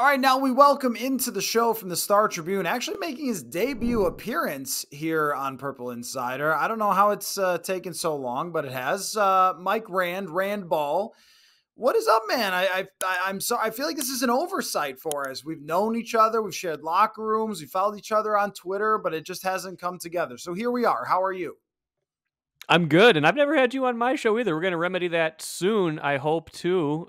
All right, now we welcome into the show from the Star Tribune, actually making his debut appearance here on Purple Insider. I don't know how it's taken so long, but it has. Mike Rand Ball. What is up, man? I'm sorry. I feel like this is an oversight for us. We've known each other. We've shared locker rooms. We followed each other on Twitter, but it just hasn't come together. So here we are. How are you? I'm good, and I've never had you on my show either. We're going to remedy that soon, I hope, too.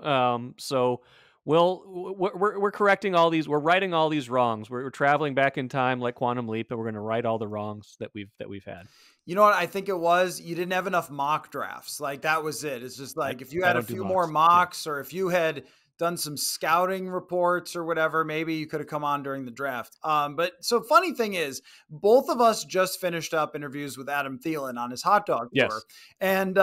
So we're correcting all these. We're righting all these wrongs. We're traveling back in time like Quantum Leap, and we're going to right all the wrongs that we've had. You know what I think it was? You didn't have enough mock drafts. Like that was it. It's just like if you had a few more mocks, or if you had done some scouting reports or whatever, maybe you could have come on during the draft. But so funny thing is, both of us just finished up interviews with Adam Thielen on his hot dog tour. And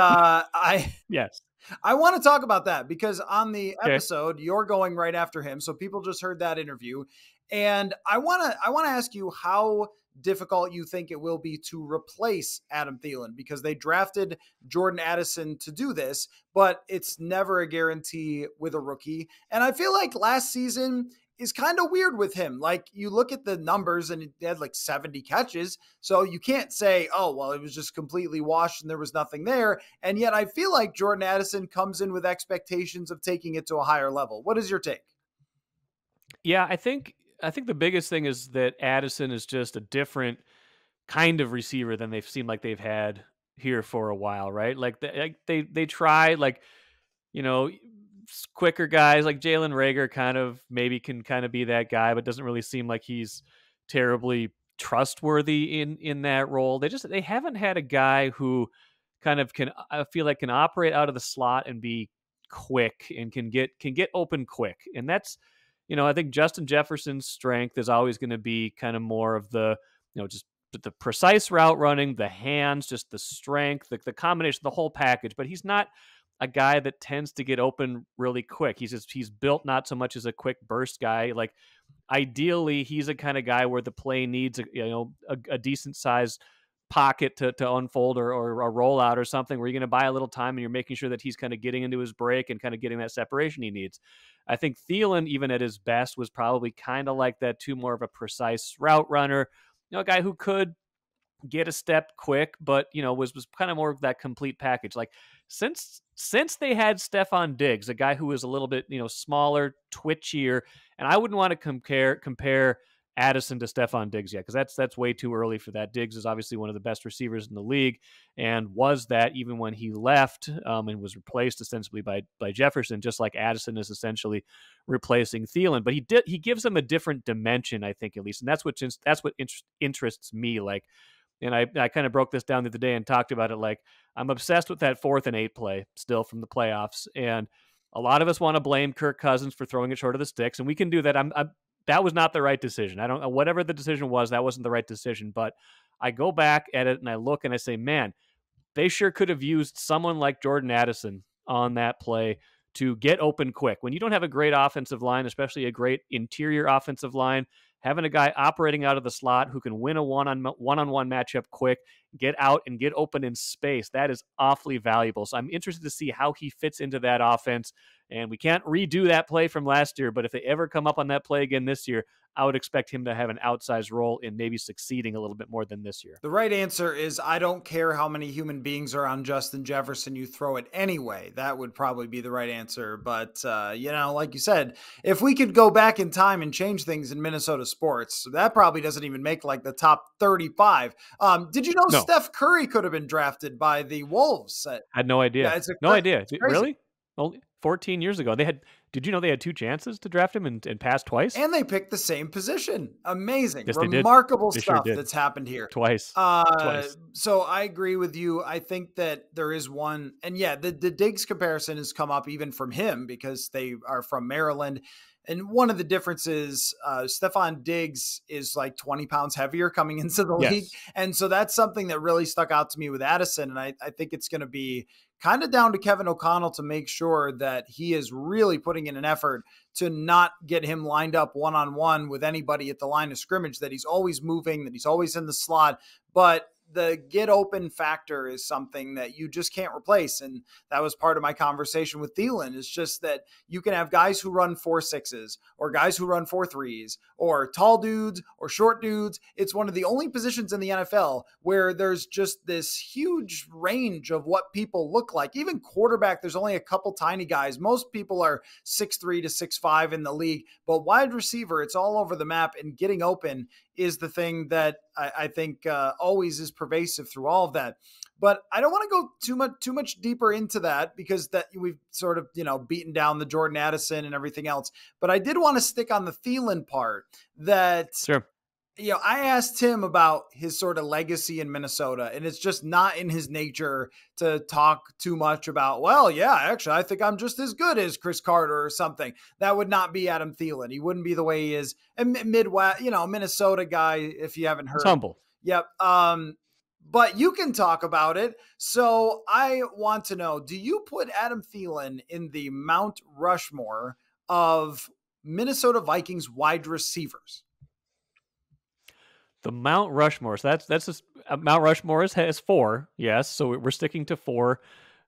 yes. I want to talk about that because on the episode, you're going right after him. So people just heard that interview. And I want to ask you how difficult you think it will be to replace Adam Thielen, because they drafted Jordan Addison to do this, but it's never a guarantee with a rookie. And I feel like last season is kind of weird with him. Like you look at the numbers and he had like 70 catches. So you can't say, oh, well, it was just completely washed and there was nothing there. And yet I feel like Jordan Addison comes in with expectations of taking it to a higher level. What is your take? Yeah, I think the biggest thing is that Addison is just a different kind of receiver than they've seemed like they've had here for a while, right? Like they try, like, you know, quicker guys like Jalen Reagor can be that guy, but doesn't really seem like he's terribly trustworthy in that role. They haven't had a guy who kind of I feel like can operate out of the slot and be quick and can get open quick. And that's, I think Justin Jefferson's strength is always going to be kind of more of the, just the precise route running, the hands, just the strength, the combination, the whole package. But he's not a guy that tends to get open really quick. He's built not so much as a quick burst guy. Like ideally, he's a kind of guy where the play needs a decent sized pocket to unfold or a rollout or something where you're going to buy a little time and you're making sure that he's kind of getting into his break and kind of getting that separation he needs. I think Thielen, even at his best, was probably kind of like that too, more of a precise route runner, a guy who could get a step quick, but was kind of more of that complete package. Like since they had Stephon Diggs, a guy who was a little bit smaller, twitchier, and I wouldn't want to compare Addison to Stephon Diggs yet, because that's way too early for that. Diggs is obviously one of the best receivers in the league, and was that even when he left and was replaced ostensibly by Jefferson, just like Addison is essentially replacing Thielen. But he gives him a different dimension, I think, at least, and that's what interests me. Like, and I kind of broke this down the other day and talked about it. Like, I'm obsessed with that 4th and 8 play still from the playoffs, and a lot of us want to blame Kirk Cousins for throwing it short of the sticks, and we can do that. That was not the right decision. I don't know, whatever the decision was, that wasn't the right decision. But I go back at it and I look and I say, man, they sure could have used someone like Jordan Addison on that play to get open quick. When you don't have a great offensive line, especially a great interior offensive line, having a guy operating out of the slot who can win a one-on-one matchup quick, get out and get open in space, that is awfully valuable. So I'm interested to see how he fits into that offense. And we can't redo that play from last year, but if they ever come up on that play again this year, I would expect him to have an outsized role in maybe succeeding a little bit more than this year. The right answer is I don't care how many human beings are on Justin Jefferson, you throw it anyway. That would probably be the right answer. But, like you said, if we could go back in time and change things in Minnesota sports, that probably doesn't even make like the top 35. Did you know No. Steph Curry could have been drafted by the Wolves? I had no idea. Yeah, no idea. Really? Only 14 years ago. Did you know they had 2 chances to draft him and passed twice? And they picked the same position. Amazing. Yes, remarkable stuff that's happened here. Twice. So I agree with you. I think that there is one, and yeah, the Diggs comparison has come up even from him because they are from Maryland. And one of the differences, Stephon Diggs is like 20 pounds heavier coming into the league. And so that's something that really stuck out to me with Addison. And I think it's going to be kind of down to Kevin O'Connell to make sure that he is really putting in an effort to not get him lined up one-on-one with anybody at the line of scrimmage, that he's always moving, that he's always in the slot. But the get open factor is something that you just can't replace. And that was part of my conversation with Thielen. It's just that you can have guys who run 4.6s or guys who run 4.3s or tall dudes or short dudes. It's one of the only positions in the NFL where there's just this huge range of what people look like. Even quarterback, there's only a couple tiny guys. Most people are 6'3 to 6'5 in the league, but wide receiver, it's all over the map, and getting open is the thing that I think always is pervasive through all of that. But I don't want to go too much deeper into that, because that we've sort of, beaten down the Jordan Addison and everything else. But I did want to stick on the Thielen part that, Sure. I asked him about his sort of legacy in Minnesota, and it's just not in his nature to talk too much about, well, yeah, actually, I think I'm just as good as Chris Carter or something. That would not be Adam Thielen. He wouldn't be the way he is. A Midwest, Minnesota guy, if you haven't heard. It's humble. Yep. But you can talk about it. So I want to know, do you put Adam Thielen in the Mount Rushmore of Minnesota Vikings wide receivers? The Mount Rushmore. So that's just, Mount Rushmore has 4. Yes, so we're sticking to 4.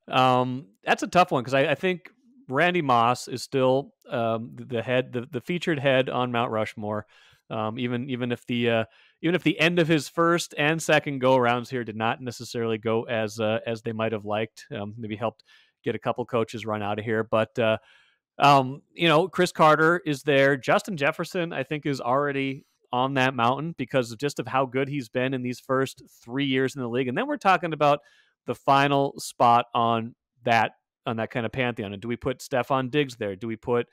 That's a tough one, because I think Randy Moss is still the head, the featured head on Mount Rushmore. Even if the end of his first and second go rounds here did not necessarily go as they might have liked, maybe helped get a couple coaches run out of here, but Chris Carter is there. Justin Jefferson, I think, is already on that mountain because of how good he's been in these first 3 years in the league. And then we're talking about the final spot on that kind of pantheon. And do we put Stephon Diggs there? Do we put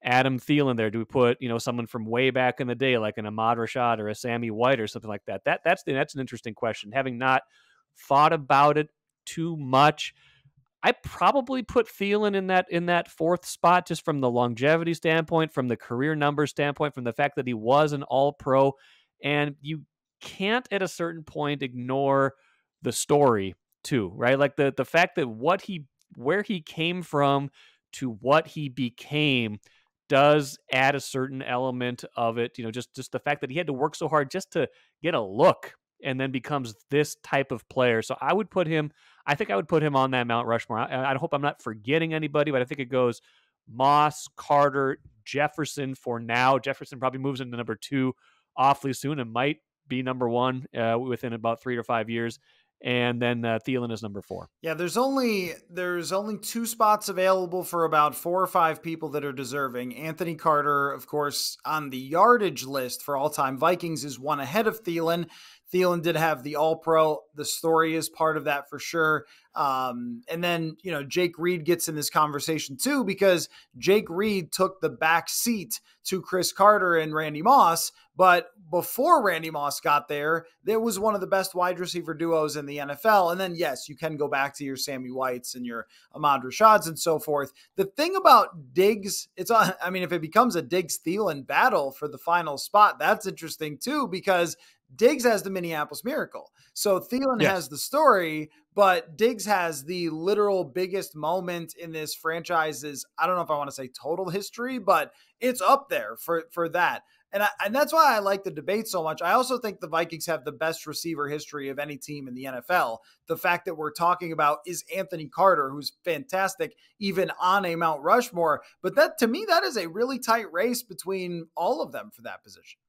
Adam Thielen there? Do we put, someone from way back in the day, like an Ahmad Rashad or a Sammy White or something like that? That's an interesting question. Having not thought about it too much, I probably put Thielen in that 4th spot, just from the longevity standpoint, from the career number standpoint, from the fact that he was an All-Pro. And you can't at a certain point ignore the story too, right? Like the fact that where he came from to what he became does add a certain element of it. Just the fact that he had to work so hard just to get a look, and then becomes this type of player. So I think I would put him on that Mount Rushmore. I hope I'm not forgetting anybody, but I think it goes Moss, Carter, Jefferson for now. Jefferson probably moves into number 2 awfully soon and might be number 1 within about 3 to 5 years. And then Thielen is number 4. Yeah, there's only 2 spots available for about 4 or 5 people that are deserving. Anthony Carter, of course, on the yardage list for all-time Vikings, is 1 ahead of Thielen. Thielen did have the All-Pro. The story is part of that for sure. And then, Jake Reed gets in this conversation too, because Jake Reed took the back seat to Chris Carter and Randy Moss. But before Randy Moss got there was one of the best wide receiver duos in the NFL. And then, yes, you can go back to your Sammy Whites and your Ahmad Rashads and so forth. The thing about Diggs, if it becomes a Diggs-Thielen battle for the final spot, that's interesting too, because Diggs has the Minneapolis Miracle. So Thielen has the story, but Diggs has the literal biggest moment in this franchise's, I don't know if I want to say total history, but it's up there for that. And that's why I like the debate so much. I also think the Vikings have the best receiver history of any team in the NFL. The fact that we're talking about is Anthony Carter, who's fantastic, even on a Mount Rushmore. But that, to me, that is a really tight race between all of them for that position.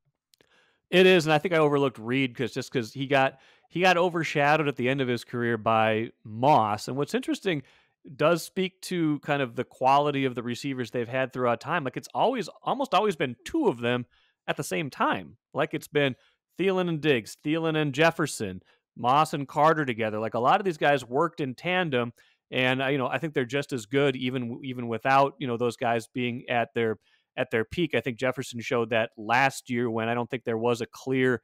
It is, and I think I overlooked Reed because he got overshadowed at the end of his career by Moss. And what's interesting does speak to kind of the quality of the receivers they've had throughout time. Like, it's almost always been 2 of them at the same time. Like, it's been Thielen and Diggs, Thielen and Jefferson, Moss and Carter together. Like, a lot of these guys worked in tandem, and I think they're just as good even without those guys being at their peak. I think Jefferson showed that last year when I don't think there was a clear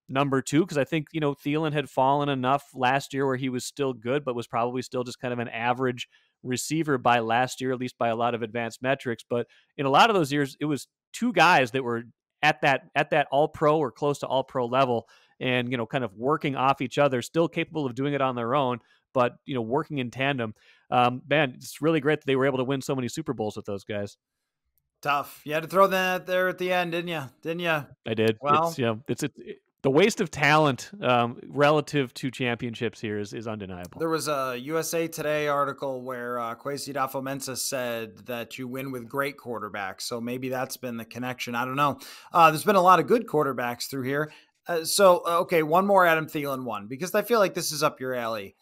number 2, because I think Thielen had fallen enough last year where he was still good, but was probably still just kind of an average receiver by last year, at least by a lot of advanced metrics. But in a lot of those years, it was 2 guys that were at that All-Pro or close to All-Pro level, and kind of working off each other, still capable of doing it on their own, but working in tandem. Man, it's really great that they were able to win so many Super Bowls with those guys. Tough. You had to throw that there at the end, didn't you? I did. Well, the waste of talent relative to championships here is undeniable. There was a USA Today article where Kwesi adofo-mensah said that you win with great quarterbacks. So maybe that's been the connection. I don't know. There's been a lot of good quarterbacks through here. Okay, one more Adam Thielen one, because I feel like this is up your alley.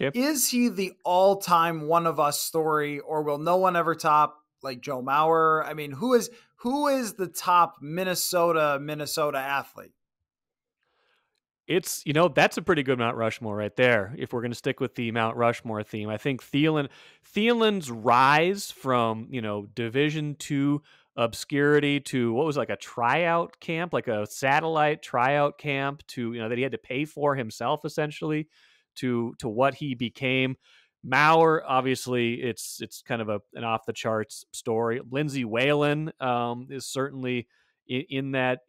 Okay. Is he the all-time one of us story, or will no one ever top like Joe Mauer? I mean, who is the top Minnesota athlete? It's, that's a pretty good Mount Rushmore right there. If we're going to stick with the Mount Rushmore theme, I think Thielen's rise from, Division II obscurity to what was like a tryout camp, like a satellite tryout camp to, that he had to pay for himself essentially to what he became. Mauer, obviously, it's kind of an off the charts story. Lindsey Whalen is certainly in that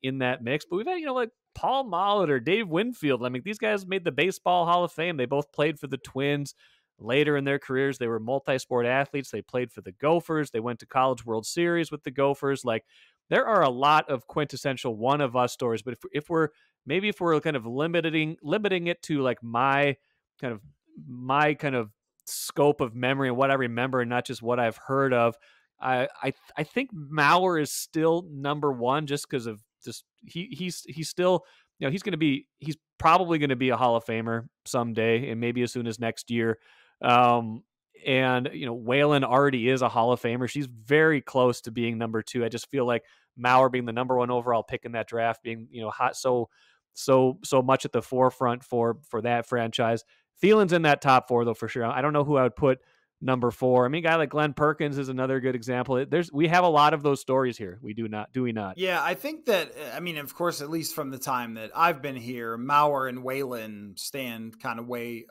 mix, but we've had like Paul Molitor, Dave Winfield. I mean, these guys made the Baseball Hall of Fame. They both played for the Twins. Later in their careers, they were multi-sport athletes. They played for the Gophers. They went to College World Series with the Gophers. Like, there are a lot of quintessential one of us stories. But if we're kind of limiting it to like my kind of scope of memory and what I remember, and not just what I've heard of, I think Mauer is still number one, just because of just he's still, he's probably going to be a Hall of Famer someday, and maybe as soon as next year. And Whalen already is a Hall of Famer. She's very close to being number two. I just feel like Mauer being the number one overall pick in that draft, being hot so much at the forefront for that franchise. Thielen's in that top four though, for sure. I don't know who I would put number four. I mean, a guy like Glenn Perkins is another good example. We have a lot of those stories here. We do we not? Yeah, I think that, I mean, of course, at least from the time that I've been here, Mauer and Whalen stand kind of way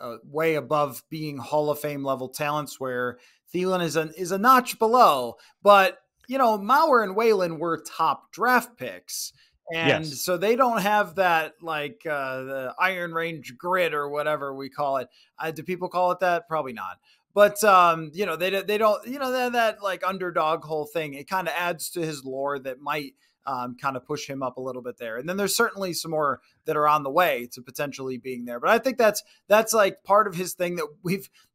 above being Hall of Fame level talents, where Thielen is a notch below. But, Mauer and Whalen were top draft picks. And yes. So they don't have that, like the Iron Range grit or whatever we call it. Do people call it that? Probably not. But, they don't, that like underdog whole thing, it kind of adds to his lore that might kind of push him up a little bit there. And then there's certainly some more that are on the way to potentially being there. But I think that's like part of his thing, that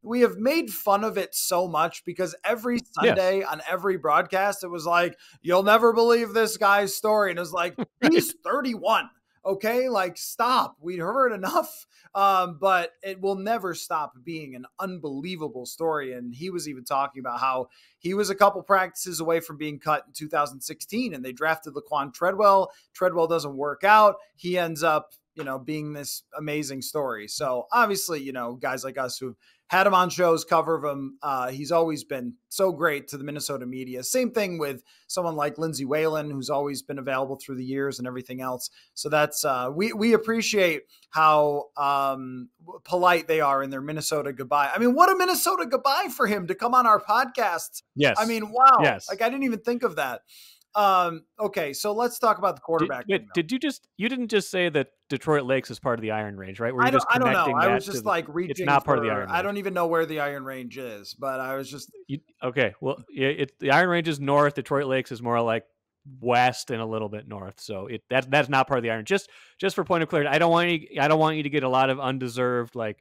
we have made fun of it so much, because every Sunday on every broadcast, it was like, you'll never believe this guy's story. And it was like, he's 31. Okay, like, stop. We heard enough. But it will never stop being an unbelievable story. And he was even talking about how he was a couple practices away from being cut in 2016, and they drafted Laquan Treadwell. Treadwell doesn't work out. He ends up, being this amazing story. So obviously, guys like us who've had him on shows, cover of him, he's always been so great to the Minnesota media. Same thing with someone like Lindsey Whalen, who's always been available through the years and everything else. So that's we appreciate how polite they are in their Minnesota goodbye. I mean, what a Minnesota goodbye for him to come on our podcast. Yes. I mean, wow. Yes. Like, I didn't even think of that. Okay, so let's talk about the quarterback. You didn't just say that Detroit Lakes is part of the Iron Range, right? I don't know. I was just like reaching. It's not part of the Iron Range. I don't even know where the Iron Range is, but I was just. Okay, well, the Iron Range is north. Detroit Lakes is more like west and a little bit north. So that's not part of the Iron. Just for point of clarity, I don't want you to get a lot of undeserved like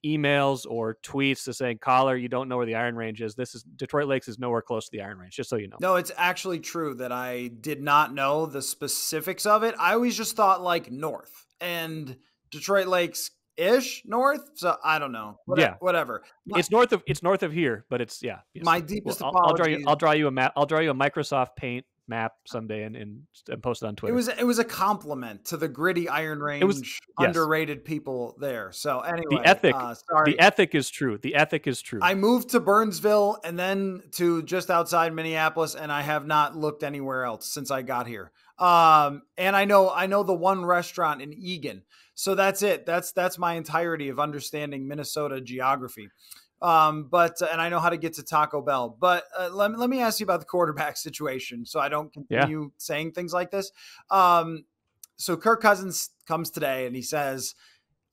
emails or tweets to saying, caller, you don't know where the Iron Range is. Detroit Lakes is nowhere close to the Iron Range, just so you know. No, it's actually true that I did not know the specifics of it. I always just thought like north, and Detroit Lakes ish north. So I don't know. Whatever. It's north of here, but it's yes. My deepest apologies. I'll draw you a map. I'll draw you a Microsoft Paint map someday and post it on Twitter. It was a compliment to the gritty Iron Range underrated people there. So anyway, the ethic is true. The ethic is true. I moved to Burnsville and then to just outside Minneapolis, and I have not looked anywhere else since I got here. And I know the one restaurant in Eagan. So that's it. That's my entirety of understanding Minnesota geography. And I know how to get to Taco Bell, but let me ask you about the quarterback situation, so I don't continue saying things like this. So Kirk Cousins comes today and he says,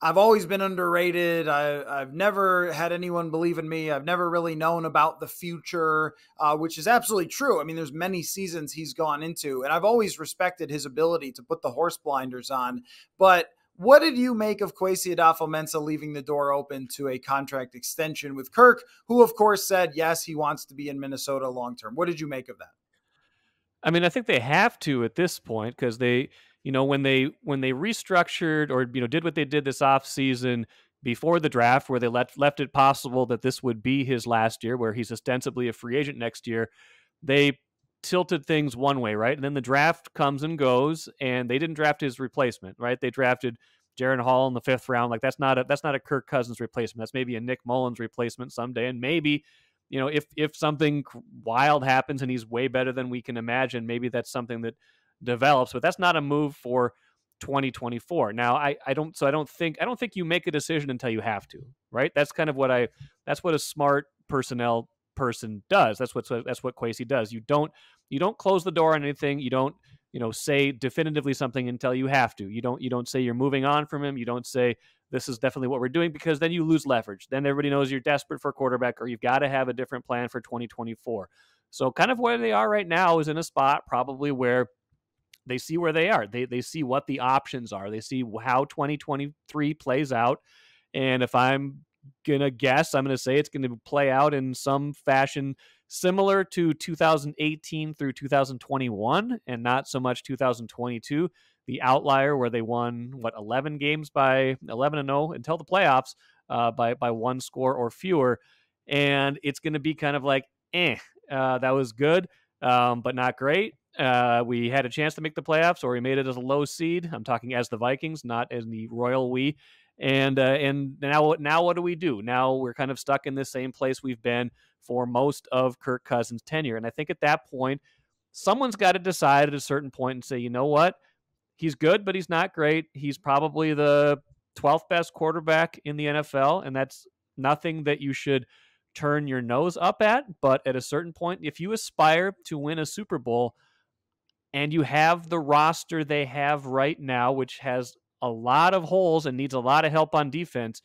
I've always been underrated. I've never had anyone believe in me. I've never really known about the future, which is absolutely true. I mean, there's many seasons he's gone into, and I've always respected his ability to put the horse blinders on. But what did you make of Kwesi Adofo-Mensah leaving the door open to a contract extension with Kirk, who, of course, said, yes, he wants to be in Minnesota long term? What did you make of that? I mean, I think they have to at this point because they, when they restructured or did what they did this offseason before the draft, where they left it possible that this would be his last year, where he's ostensibly a free agent next year. They tilted things one way, right? And then the draft comes and goes, and they didn't draft his replacement, right? They drafted Jaron Hall in the 5th round. Like that's not a Kirk Cousins replacement. That's maybe a Nick Mullins replacement someday, and maybe if something wild happens and he's way better than we can imagine, maybe that's something that develops. But that's not a move for 2024. Now, I don't think you make a decision until you have to, right? That's kind of that's what a smart personnel person does. That's what Kwesi does. You don't close the door on anything. You don't say definitively something until you have to. You don't say you're moving on from him. You don't say this is definitely what we're doing, because then you lose leverage. Then everybody knows you're desperate for a quarterback, or you've got to have a different plan for 2024. So kind of where they are right now is in a spot probably where they see where they are. They see what the options are. They see how 2023 plays out. And if I'm going to guess, I'm going to say it's going to play out in some fashion similar to 2018 through 2021 and not so much 2022, the outlier where they won 11 games by 11-0 until the playoffs by one score or fewer. And it's going to be kind of like, that was good, but not great. We had a chance to make the playoffs, or we made it as a low seed. I'm talking as the Vikings, not as the royal we. And now what do we do? Now we're kind of stuck in the same place we've been for most of Kirk Cousins' tenure. And I think at that point, someone's got to decide at a certain point and say, you know what? He's good, but he's not great. He's probably the 12th best quarterback in the NFL, and that's nothing that you should turn your nose up at. But at a certain point, if you aspire to win a Super Bowl and you have the roster they have right now, which has a lot of holes and needs a lot of help on defense,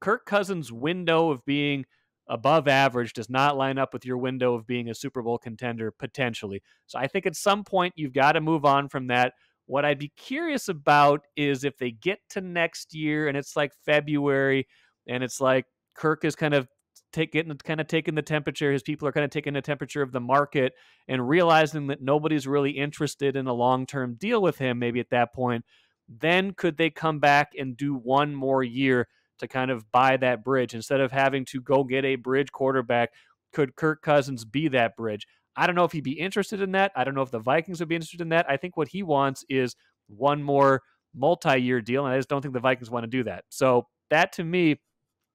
Kirk Cousins' window of being above average does not line up with your window of being a Super Bowl contender potentially. So I think at some point you've got to move on from that. What I'd be curious about is if they get to next year and it's like February and it's like Kirk is kind of taking the temperature. His people are kind of taking the temperature of the market and realizing that nobody's really interested in a long-term deal with him. Maybe at that point, then could they come back and do one more year to kind of buy that bridge instead of having to go get a bridge quarterback? Could Kirk Cousins be that bridge? I don't know if he'd be interested in that. I don't know if the Vikings would be interested in that. I think what he wants is one more multi-year deal, and I just don't think the Vikings want to do that. So that to me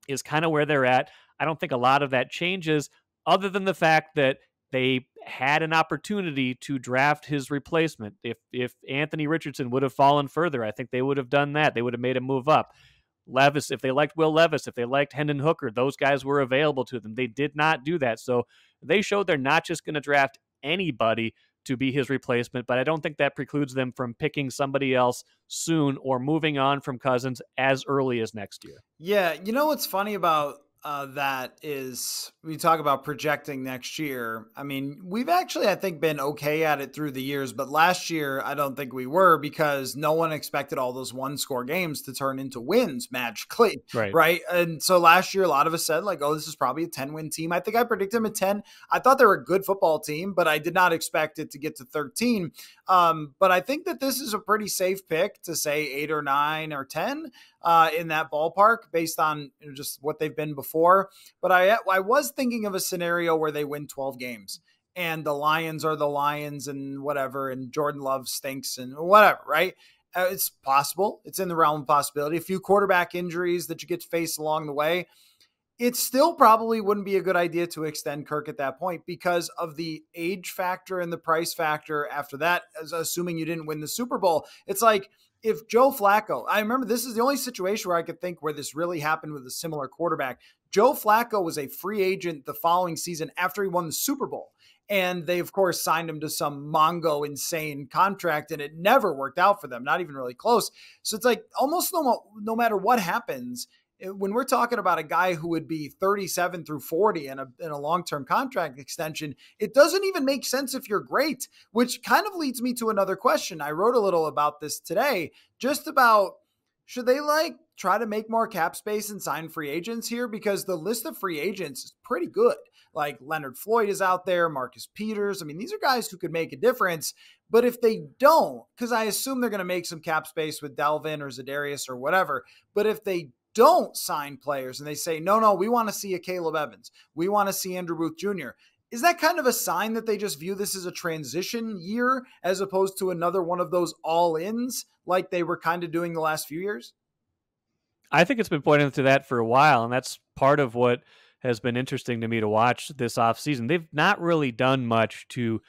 is kind of where they're at. I don't think a lot of that changes other than the fact that they had an opportunity to draft his replacement. If Anthony Richardson would have fallen further, I think they would have done that. They would have made a move up. Levis, if they liked Will Levis, if they liked Hendon Hooker, those guys were available to them. They did not do that. So they showed they're not just going to draft anybody to be his replacement, but I don't think that precludes them from picking somebody else soon or moving on from Cousins as early as next year. Yeah, you know what's funny about that is we talk about projecting next year. I mean, we've actually, I think, been okay at it through the years, but last year, I don't think we were because no one expected all those one-score games to turn into wins magically, right? And so last year, a lot of us said like, oh, this is probably a 10-win team. I think I predicted them at 10. I thought they were a good football team, but I did not expect it to get to 13. But I think that this is a pretty safe pick to say 8 or 9 or 10 in that ballpark based on just what they've been before. But I was thinking of a scenario where they win 12 games and the Lions are the Lions and whatever, and Jordan Love stinks and whatever, right? It's possible. It's in the realm of possibility. A few quarterback injuries that you get to face along the way. It still probably wouldn't be a good idea to extend Kirk at that point because of the age factor and the price factor after that, assuming you didn't win the Super Bowl. It's like if Joe Flacco, I remember this is the only situation where I could think where this really happened with a similar quarterback. Joe Flacco was a free agent the following season after he won the Super Bowl. And they, of course, signed him to some Mongo insane contract, and it never worked out for them, not even really close. So it's like almost no matter what happens, when we're talking about a guy who would be 37 through 40 in a long-term contract extension, it doesn't even make sense if you're great, which kind of leads me to another question. I wrote a little about this today, just about should they try to make more cap space and sign free agents here? Because the list of free agents is pretty good. Like Leonard Floyd is out there, Marcus Peters. I mean, these are guys who could make a difference. But if they don't, because I assume they're going to make some cap space with Dalvin or Za'Darius or whatever, but if they don't sign players and they say, no, we want to see a Caleb Evans, we want to see Andrew Booth Jr., is that kind of a sign that they just view this as a transition year as opposed to another one of those all-ins like they were kind of doing the last few years? I think it's been pointing to that for a while, and that's part of what has been interesting to me to watch this offseason. They've not really done much to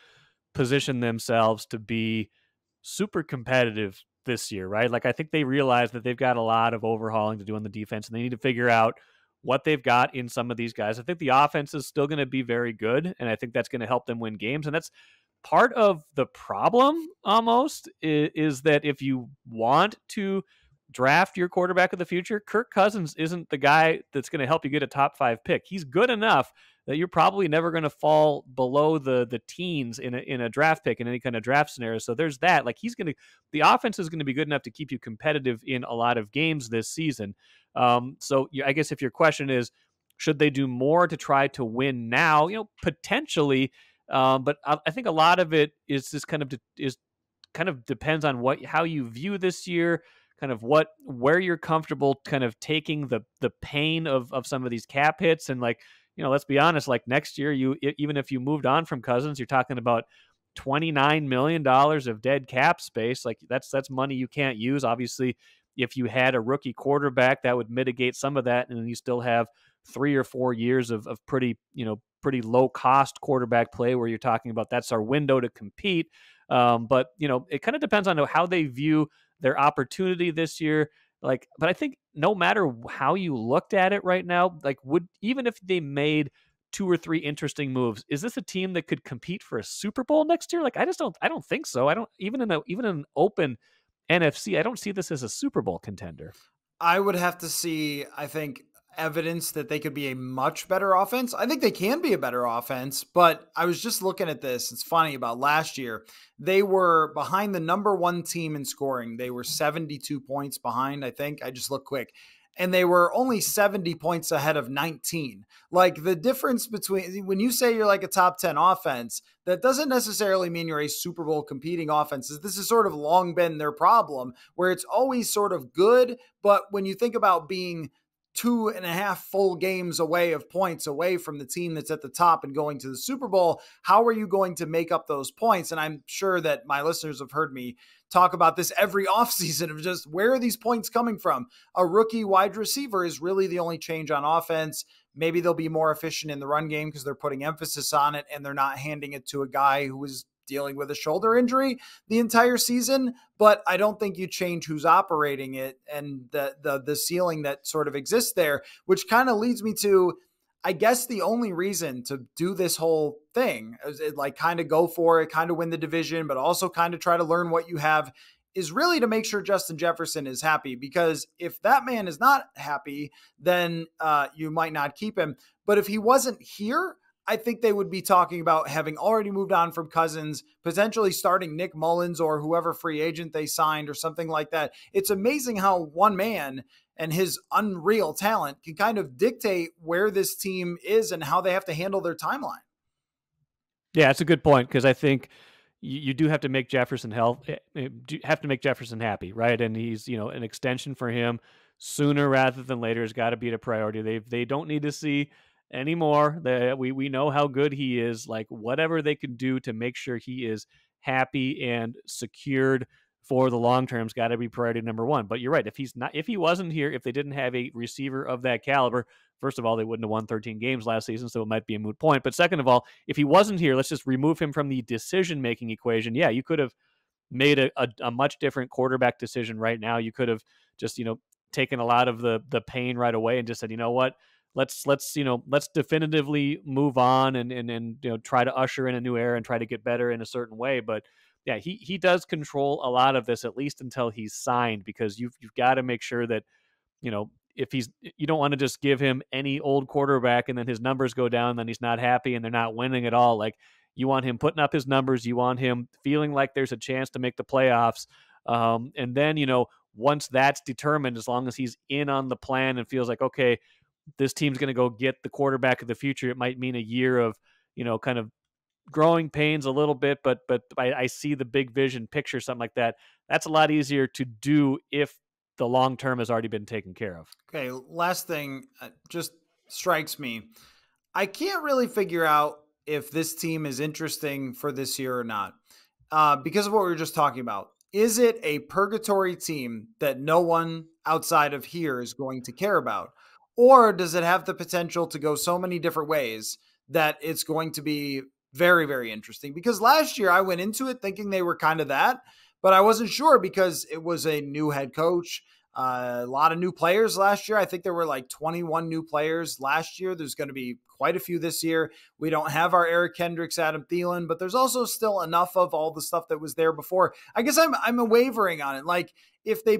position themselves to be super competitive this year, right? Like, I think they realize that they've got a lot of overhauling to do on the defense, and they need to figure out what they've got in some of these guys. I think the offense is still going to be very good, and I think that's going to help them win games. And that's part of the problem almost is that if you want to draft your quarterback of the future, Kirk Cousins isn't the guy that's going to help you get a top 5 pick. He's good enough that you're probably never going to fall below the teens in a draft pick in any kind of draft scenario. So there's that. Like, the offense is going to be good enough to keep you competitive in a lot of games this season. So I guess if your question is, should they do more to try to win now? Potentially. But I think a lot of it is just kind of depends on how you view this year, kind of where you're comfortable kind of taking the pain of some of these cap hits. And let's be honest, like next year, even if you moved on from Cousins, you're talking about $29 million of dead cap space. Like that's money you can't use. Obviously, if you had a rookie quarterback, that would mitigate some of that. And then you still have 3 or 4 years of pretty low cost quarterback play where you're talking about that's our window to compete. But it kind of depends on how they view their opportunity this year. But I think no matter how you looked at it right now, even if they made 2 or 3 interesting moves, is this a team that could compete for a Super Bowl next year? I don't think so. I don't even in an open NFC, I don't see this as a Super Bowl contender. I would have to see, I think, evidence that they could be a much better offense. I think they can be a better offense, but I was just looking at this. It's funny about last year. They were behind the number 1 team in scoring. They were 72 points behind, I think. I just looked quick. And they were only 70 points ahead of 19. Like the difference between when you say you're like a top 10 offense, that doesn't necessarily mean you're a Super Bowl competing offense. This has sort of long been their problem where it's always sort of good. But when you think about being 2.5 full games away of points away from the team that's at the top and going to the Super Bowl, how are you going to make up those points? And I'm sure that my listeners have heard me talk about this every offseason of just where are these points coming from? A rookie wide receiver is really the only change on offense. Maybe they'll be more efficient in the run game because they're putting emphasis on it and they're not handing it to a guy who is dealing with a shoulder injury the entire season. But I don't think you change who's operating it and the ceiling that sort of exists there, which kind of leads me to, I guess, the only reason to do this whole thing is kind of go for it, kind of win the division, but also kind of try to learn what you have, is really to make sure Justin Jefferson is happy. Because if that man is not happy, then you might not keep him. But if he wasn't here, I think they would be talking about having already moved on from Cousins, potentially starting Nick Mullins or whoever free agent they signed or something like that. It's amazing how one man and his unreal talent can kind of dictate where this team is and how they have to handle their timeline. Yeah, it's a good point because I think you do have to make Jefferson make Jefferson happy, right? And he's an extension for him sooner rather than later has got to be a priority. They don't need to see anymore. We know how good he is. Like whatever they can do to make sure he is happy and secured for the long term's got to be priority number 1. But you're right. If he wasn't here, if they didn't have a receiver of that caliber, first of all, they wouldn't have won 13 games last season, so it might be a moot point. But second of all, if he wasn't here, let's just remove him from the decision-making equation. Yeah, you could have made a much different quarterback decision right now. You could have just, taken a lot of the pain right away and just said, you know what? let's definitively move on and try to usher in a new era and try to get better in a certain way. But yeah, he does control a lot of this, at least until he's signed, because you've got to make sure that if you don't want to just give him any old quarterback and then his numbers go down, then he's not happy and they're not winning at all. Like, you want him putting up his numbers, you want him feeling like there's a chance to make the playoffs. And then, once that's determined, as long as he's in on the plan and feels like, okay, this team's going to go get the quarterback of the future, it might mean a year of, kind of growing pains a little bit, but I see the big vision picture, something like that. That's a lot easier to do if the long term has already been taken care of. Okay, last thing just strikes me. I can't really figure out if this team is interesting for this year or not, because of what we were just talking about. Is it a purgatory team that no one outside of here is going to care about? Or does it have the potential to go so many different ways that it's going to be very, very interesting? Because last year I went into it thinking they were kind of that, but I wasn't sure because it was a new head coach. A lot of new players last year. I think there were like 21 new players last year. There's going to be quite a few this year. We don't have our Eric Kendricks, Adam Thielen, but there's also still enough of all the stuff that was there before. I guess I'm wavering on it. Like, if they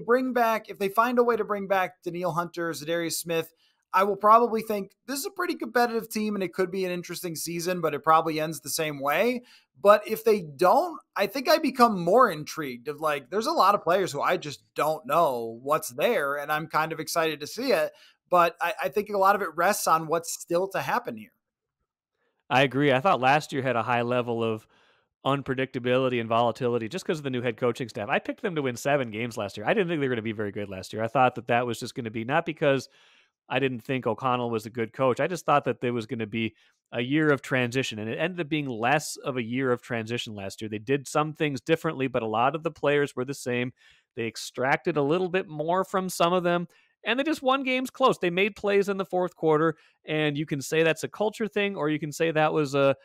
find a way to bring back Danielle Hunter, Za'Darius Smith, I will probably think this is a pretty competitive team and it could be an interesting season, but it probably ends the same way. But if they don't, I think I become more intrigued of, like, there's a lot of players who I just don't know what's there, and I'm kind of excited to see it. But I think a lot of it rests on what's still to happen here. I agree. I thought last year had a high level of unpredictability and volatility just because of the new head coaching staff. I picked them to win 7 games last year. I didn't think they were going to be very good last year. I thought that was just going to be, not because I didn't think O'Connell was a good coach. I just thought that there was going to be a year of transition, and it ended up being less of a year of transition last year. They did some things differently, but a lot of the players were the same. They extracted a little bit more from some of them, and they just won games close. They made plays in the fourth quarter, and you can say that's a culture thing, or you can say that was a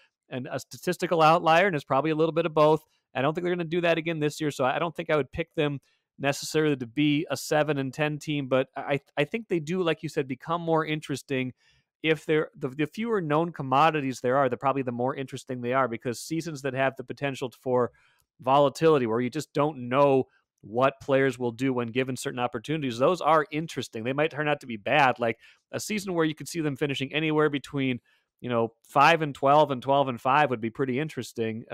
statistical outlier, and it's probably a little bit of both. I don't think they're going to do that again this year, so I don't think I would pick them necessarily to be a 7-10 team, but I think they do, like you said, become more interesting if they're the fewer known commodities there are. They're probably the more interesting they are, because seasons that have the potential for volatility, where you just don't know what players will do when given certain opportunities, those are interesting. They might turn out to be bad, like a season where you could see them finishing anywhere between 5-12 and 12-5 would be pretty interesting,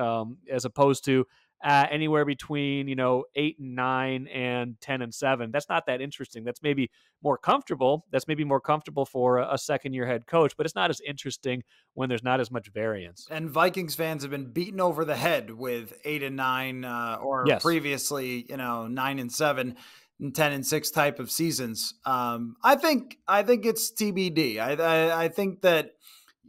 as opposed to anywhere between 8-9 and 10-7. That's not that interesting. That's maybe more comfortable. That's maybe more comfortable for a second-year head coach, but it's not as interesting when there's not as much variance. And Vikings fans have been beaten over the head with 8-9, or Yes. previously 9-7 and 10-6 type of seasons. I think it's TBD. I think that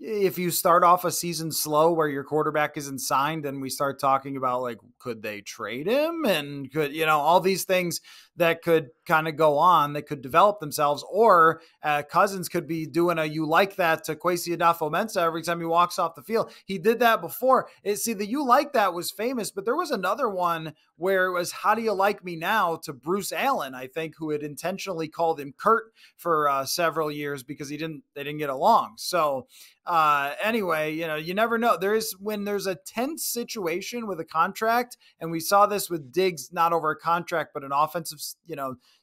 if you start off a season slow where your quarterback isn't signed, then we start talking about, like, could they trade him? And could, all these things that could kind of go on, that could develop themselves. Or Cousins could be doing you like that to Kwesi Adofo-Mensah every time he walks off the field. He did that before. The you like that was famous, but there was another one where it was, how do you like me now, to Bruce Allen, I think, who had intentionally called him Kurt for several years because they didn't get along. So anyway, you never know. When there's a tense situation with a contract, and we saw this with Diggs, not over a contract, but an offensive,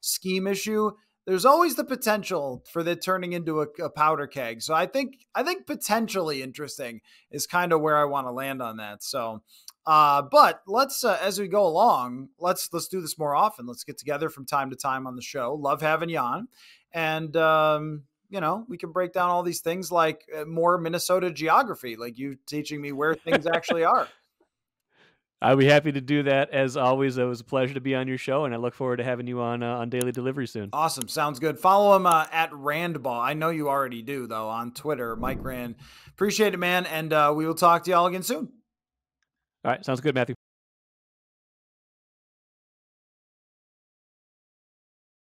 scheme issue, there's always the potential for that turning into a powder keg. So I think potentially interesting is kind of where I want to land on that. So, but let's, as we go along, let's do this more often. Let's get together from time to time on the show. Love having you on. And, we can break down all these things, like more Minnesota geography, like you teaching me where things actually are. I'd be happy to do that. As always, it was a pleasure to be on your show, and I look forward to having you on Daily Delivery soon. Awesome. Sounds good. Follow him at Randball. I know you already do, though, on Twitter, Mike Rand. Appreciate it, man, and we will talk to y'all again soon. All right. Sounds good, Matthew.